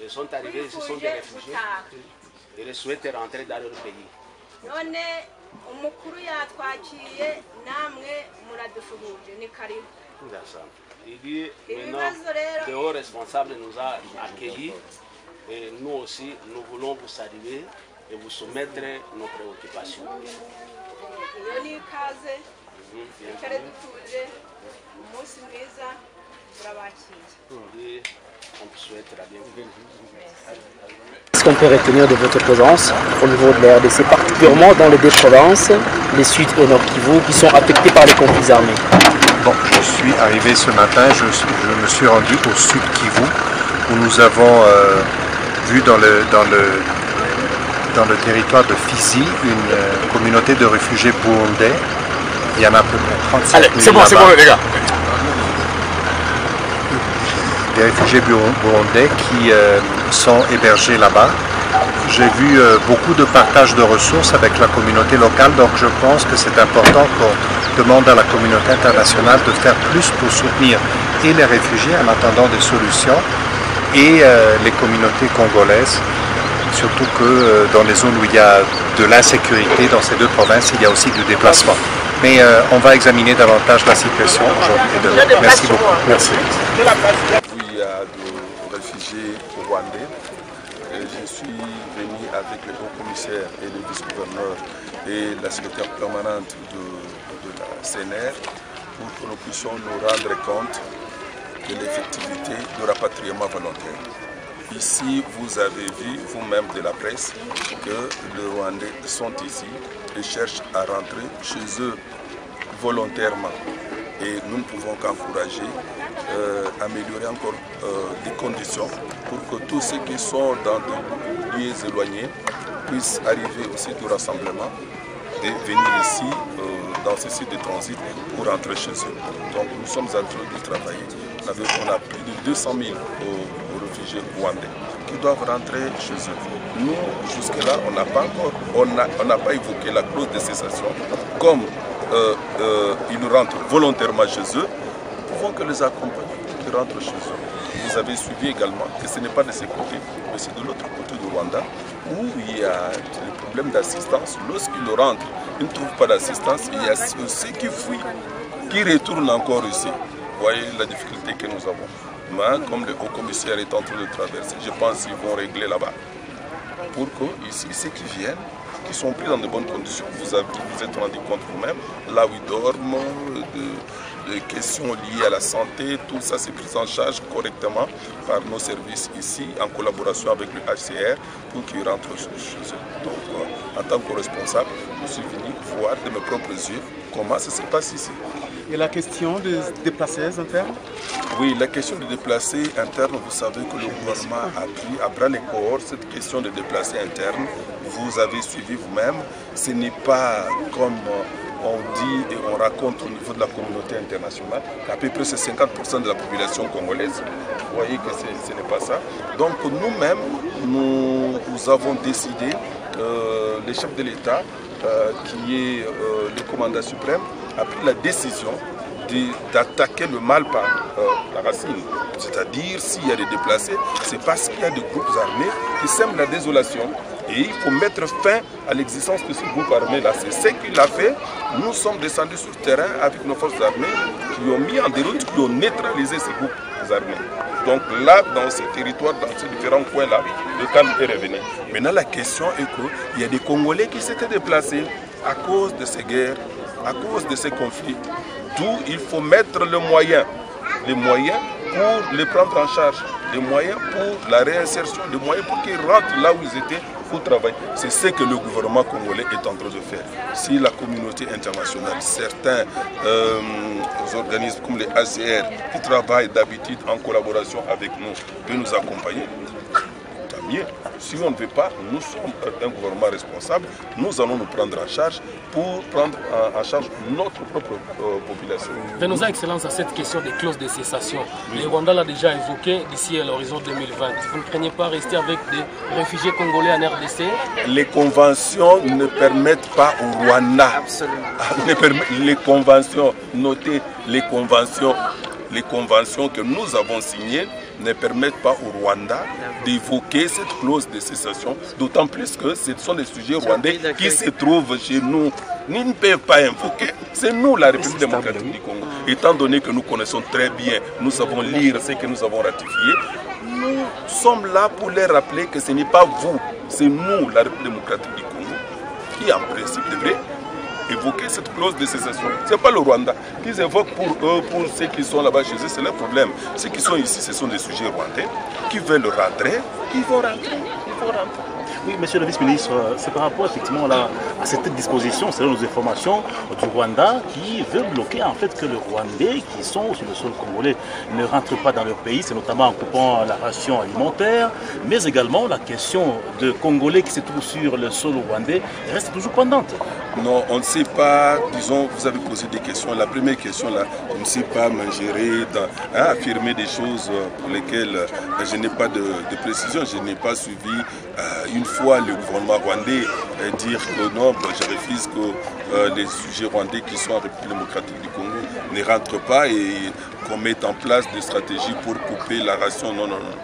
Ils sont arrivés, ce sont des réfugiés. Ils souhaitent rentrer dans leur pays. Il dit maintenant, le haut responsable nous a accueillis et nous aussi, nous voulons vous saluer et vous soumettre nos préoccupations. Qu'est-ce qu'on peut retenir de votre présence au niveau de la RDC, particulièrement dans les deux provinces, les Sud et Nord Kivu, qui sont affectées par les conflits armés? Bon, je suis arrivé ce matin, je me suis rendu au Sud Kivu, où nous avons vu dans le territoire de Fizi une communauté de réfugiés burundais. Il y en a à peu près 37 000 là-bas. C'est bon les gars. Des réfugiés burundais qui sont hébergés là-bas. J'ai vu beaucoup de partage de ressources avec la communauté locale, donc je pense que c'est important qu'on demande à la communauté internationale de faire plus pour soutenir et les réfugiés en attendant des solutions et les communautés congolaises, surtout que dans les zones où il y a de l'insécurité dans ces deux provinces, il y a aussi du déplacement. Mais on va examiner davantage la situation aujourd'hui et demain. Merci beaucoup. Merci. Il y a des réfugiés rwandais. Je suis venu avec le haut-commissaire et le vice-gouverneur et la secrétaire permanente de la CNR pour que nous puissions nous rendre compte de l'effectivité du rapatriement volontaire. Ici, vous avez vu vous-même de la presse que les Rwandais sont ici et cherchent à rentrer chez eux volontairement. Et nous ne pouvons qu'encourager, améliorer encore les conditions pour que tous ceux qui sont dans des lieux éloignés puissent arriver au site du rassemblement et venir ici dans ce site de transit pour rentrer chez eux. Donc nous sommes en train de travailler. On a plus de 200 000 réfugiés rwandais qui doivent rentrer chez eux. Nous, jusque-là, on n'a pas évoqué la clause de cessation. Comme ils rentrent volontairement chez eux, nous pouvons que les accompagner qui rentrent chez eux. Vous avez suivi également que ce n'est pas de ce côté, mais c'est de l'autre côté du Rwanda où il y a des problèmes d'assistance. Lorsqu'ils rentrent, ils ne trouvent pas d'assistance. Il y a ceux qui fuient, qui retournent encore ici. Vous voyez la difficulté que nous avons. Mais comme le haut-commissaire est en train de traverser, je pense qu'ils vont régler là-bas. Pour que ici, ceux qui viennent, qui sont pris dans de bonnes conditions, vous êtes rendu compte vous-même, là où ils dorment, des questions liées à la santé, tout ça c'est pris en charge correctement par nos services ici, en collaboration avec le HCR, pour qu'ils rentrent chez eux. Donc, en tant que responsable, je suis venu voir de mes propres yeux comment ça se passe ici. Et la question de déplacés internes? Oui, la question de déplacés internes, vous savez que le gouvernement a pris à bras les corps cette question de déplacés internes. Vous avez suivi vous-même. Ce n'est pas comme on dit et on raconte au niveau de la communauté internationale qu'à peu près c'est 50% de la population congolaise. Vous voyez que ce n'est pas ça. Donc nous-mêmes, nous avons décidé, le chef de l'État, qui est le commandant suprême, a pris la décision d'attaquer le mal par la racine. C'est-à-dire, s'il y a des déplacés, c'est parce qu'il y a des groupes armés qui sèment la désolation. Et il faut mettre fin à l'existence de ces groupes armés-là. C'est ce qu'il a fait. Nous sommes descendus sur le terrain avec nos forces armées qui ont mis en déroute, qui ont neutralisé ces groupes armés. Donc là, dans ces territoires, dans ces différents coins-là, le calme est revenu. Maintenant, la question est qu'il y a des Congolais qui s'étaient déplacés à cause de ces guerres, à cause de ces conflits. D'où il faut mettre les moyens pour les prendre en charge, les moyens pour la réinsertion, les moyens pour qu'ils rentrent là où ils étaient pour travailler. C'est ce que le gouvernement congolais est en train de faire. Si la communauté internationale, certains organismes comme les HCR qui travaillent d'habitude en collaboration avec nous, peuvent nous accompagner, tant mieux. Si on ne veut pas, nous sommes un gouvernement responsable, nous allons nous prendre en charge pour prendre en charge notre propre population. Venons-en, Excellence, à cette question des clauses de cessation. Le Rwanda l'a déjà évoqué d'ici à l'horizon 2020. Vous ne craignez pas rester avec des réfugiés congolais en RDC? Les conventions ne permettent pas au Rwanda. Les conventions, notez les conventions les conventions que nous avons signées ne permettent pas au Rwanda d'évoquer cette clause de cessation, d'autant plus que ce sont des sujets rwandais qui se trouvent chez nous. Ils ne peuvent pas invoquer, c'est nous la République démocratique du Congo. Étant donné que nous connaissons très bien, nous savons lire ce que nous avons ratifié, nous sommes là pour les rappeler que ce n'est pas vous, c'est nous la République démocratique du Congo qui en principe devrait évoquer cette clause de cessation. Ce n'est pas le Rwanda qu'ils évoquent pour eux, pour ceux qui sont là-bas chez eux, c'est leur problème. Ceux qui sont ici, ce sont des sujets rwandais qui veulent rentrer, ils vont rentrer. Oui, monsieur le vice-ministre, c'est par rapport effectivement là, à cette disposition, selon nos informations, du Rwanda qui veut bloquer en fait que les Rwandais qui sont sur le sol congolais ne rentrent pas dans leur pays, c'est notamment en coupant la ration alimentaire, mais également la question de Congolais qui se trouvent sur le sol rwandais reste toujours pendante. Non, on ne sait pas, disons, vous avez posé des questions. La première question là, on ne sait pas m'ingérer, affirmer des choses pour lesquelles je n'ai pas de précision, je n'ai pas suivi une fois le gouvernement rwandais dire que non, je refuse que les sujets rwandais qui sont en République démocratique du Congo ne rentrent pas et qu'on mette en place des stratégies pour couper la ration. Non, non, non.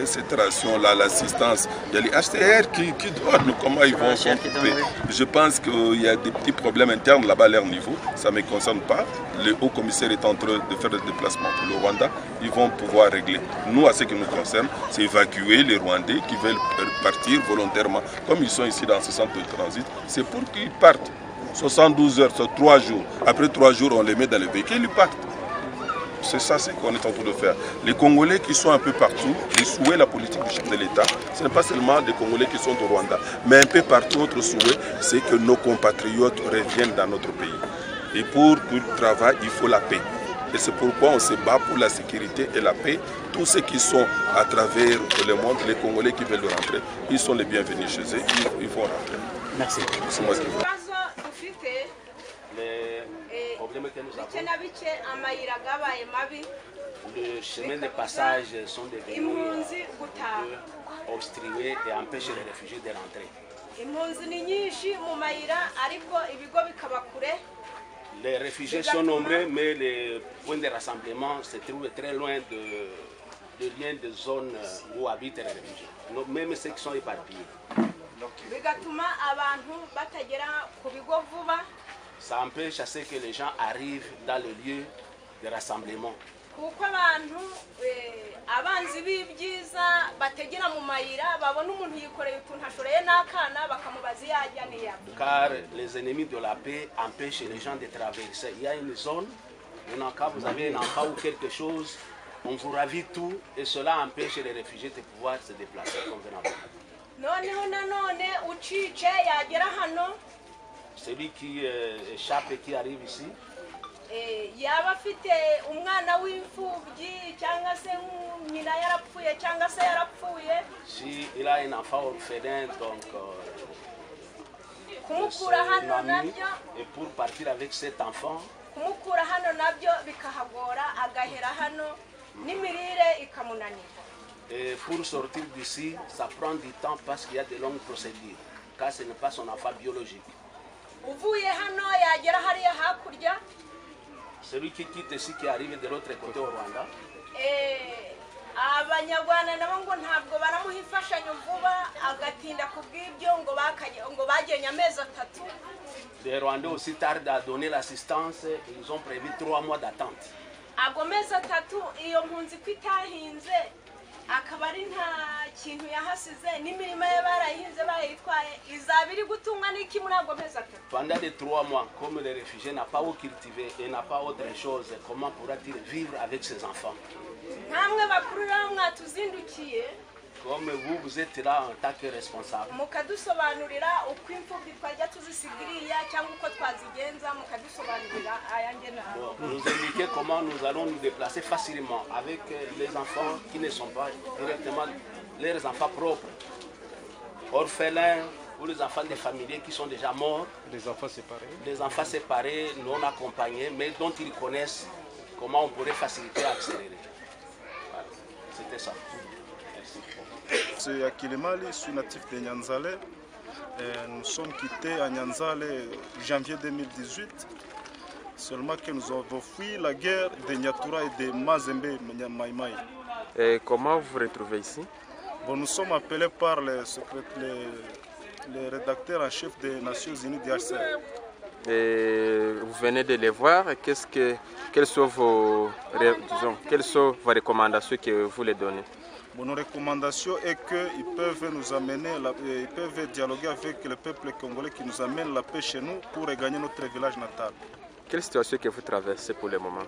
Cette ration-là, l'assistance, il y a les HTR qui donnent, comment ils vont couper. Je pense qu'il y a des petits problèmes internes là-bas à leur niveau, ça ne me concerne pas. Le haut commissaire est en train de faire des déplacements pour le Rwanda, ils vont pouvoir régler. Nous, à ce qui nous concerne, c'est évacuer les Rwandais qui veulent partir volontairement. Comme ils sont ici dans ce centre de transit, c'est pour qu'ils partent. 72 heures, c'est 3 jours. Après 3 jours, on les met dans le véhicule, ils partent. C'est ça ce qu'on est en train de faire. Les Congolais qui sont un peu partout, ils souhaitent la politique du chef de l'État. Ce n'est pas seulement des Congolais qui sont au Rwanda, mais un peu partout, notre souhait, c'est que nos compatriotes reviennent dans notre pays. Et pour qu'ils travaillent, il faut la paix. Et c'est pourquoi on se bat pour la sécurité et la paix. Tous ceux qui sont à travers le monde, les Congolais qui veulent rentrer, ils sont les bienvenus chez eux, ils vont rentrer. Merci. C'est moi ce que je veux. Les problèmes que nous avons, les chemins de passage sont devenus obstrués et empêchent les réfugiés de rentrer. Les réfugiés sont nombreux, mais les points de rassemblement se trouvent très loin de liens de zones où habitent les réfugiés, même ceux qui sont éparpillés. Ça empêche à ce que les gens arrivent dans le lieu de rassemblement. Car les ennemis de la paix empêchent les gens de traverser. Il y a une zone où quand vous avez un enfant ou quelque chose, on vous ravit tout et cela empêche les réfugiés de pouvoir se déplacer convenablement. Celui qui échappe et qui arrive ici, si il a un enfant orphelin, donc et pour partir avec cet enfant, et pour sortir d'ici, ça prend du temps parce qu'il y a de longues procédures, car ce n'est pas son enfant biologique. Celui qui quitte ici, qui arrive de l'autre côté au Rwanda, les Rwandais aussi tardent à donner l'assistance, ils ont prévu 3 mois d'attente. Pendant les 3 mois, comme les réfugiés n'ont pas où cultiver et n'ont pas autre chose, comment pourra-t-il vivre avec ses enfants? Comme vous êtes là en tant que responsable. Nous indiquer comment nous allons nous déplacer facilement avec les enfants qui ne sont pas directement leurs enfants propres, orphelins ou les enfants des familiers qui sont déjà morts. Les enfants séparés, non accompagnés, mais dont ils connaissent comment on pourrait faciliter et accélérer. Voilà. C'était ça. C'est Akilimali, je suis natif de Nyanzale. Nous sommes quittés à Nyanzale en janvier 2018. Seulement que nous avons fui la guerre de Nyatura et de Mazembe Maïmaï. Et comment vous vous retrouvez ici? Bon, nous sommes appelés par les rédacteurs en chef des Nations Unies DHCR. Et vous venez de les voir. Quelles sont vos recommandations que vous les donnez? Bon, nos recommandations est qu'ils peuvent nous amener, ils peuvent dialoguer avec le peuple congolais qui nous amène la paix chez nous pour regagner notre village natal. Quelle situation que vous traversez pour le moment?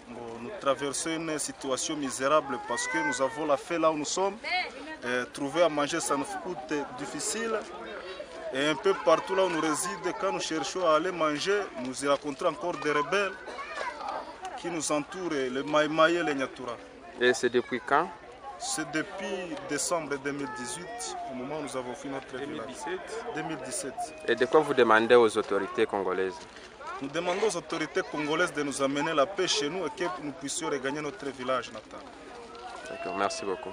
Bon, nous traversons une situation misérable parce que nous avons la faim là où nous sommes. Trouver à manger, ça nous coûte difficile. Et un peu partout là où nous résidons, quand nous cherchons à aller manger, nous y rencontrons encore des rebelles qui nous entourent, les Maïmaï et les Nyatura. Et c'est depuis quand? C'est depuis décembre 2018, au moment où nous avons fini notre village. 2017. Et de quoi vous demandez aux autorités congolaises? Nous demandons aux autorités congolaises de nous amener la paix chez nous et que nous puissions regagner notre village natal. D'accord, merci beaucoup.